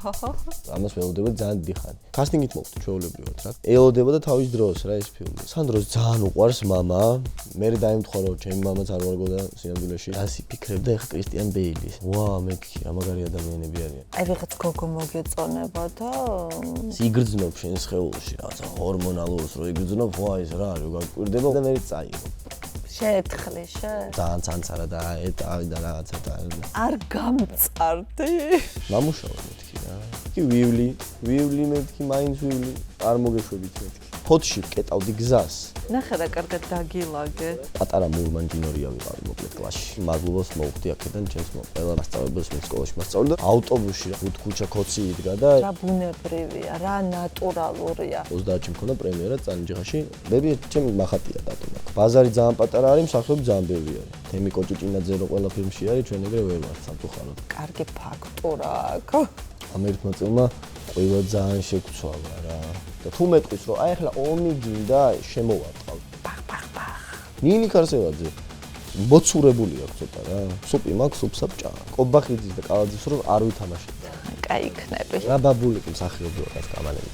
ამას ველოდება ძალიან დიდი ხანი. კასტინგით მოვხდი ჩვეულებრივად რა. ელოდება და თავის დროს რა ეს ფილმი. სანდროს ძალიან უყვარს მამა. მე დაემთხვა რომ ჩემი მამაც არ ვარგოდა სინამდვილეში. ასე ფიქრობდა ეხა კრისტიან ბეილის. ვა, მექი, ამაგარი ადამიანები არიან. აი ვიღაც გოგო მოგეწონება და იგრძნობ შენ სხეულში რაღაცა ჰორმონალურს რო იგრძნობ, ვა ეს რა არის, გაკვირდება და მე წაიღო. შეეთხლე შე? ძალიან ცანცარა და ეტავი და რაღაცა და არ გამწარდი? მამუშავა მეთქი რა. კი ვივლი მეთქი, მაინც ვივლი. არ მოგეშვებით მეთქი. ფოთში ვკეტავდი გზას. ნახე რა კარგად დაგილაგე. პატარა მურმანჯინორია ვიყავი მოკლედ კლასში. მადლობას მოვხდი აქედან ჩემს ყველა მასწავლებელს მე სკოლაში მასწავლე და ავტობუსში რა 5 ქუჩა ქოცი იდგა და რა ბუნებრივია, რა ნატურალურია. 30-ში მქონდა პრემიერა წანჯიხაში. მე ჩემი მახატია დატომა. ბაზარი ძალიან პატარა არის, მსახიობი ძალიან ბევრი არის. თემი კოჭიჭინაძე რო ყველა ფილმში არის, ჩვენ ეგრე ვერ ვართ სამწუხაროდ. კარგი ფაქტურა აქვს. ამერით მოწილმა ყველა ძალიან შეგცვალა რა. და თუ მეტყვის რომ აი ახლა ომი გინდა შემოვარტყავ. ნინი ქარსევაძე მოცურებული აქვს ცოტა რა. სუპი მაქვს, სუპსა ბჭა. კობახიძის და კალაძის რო არ ვითამაშებდა. კაი იქნები. რა ბაბულიკი მსახიობი ვარ ეს კამალები.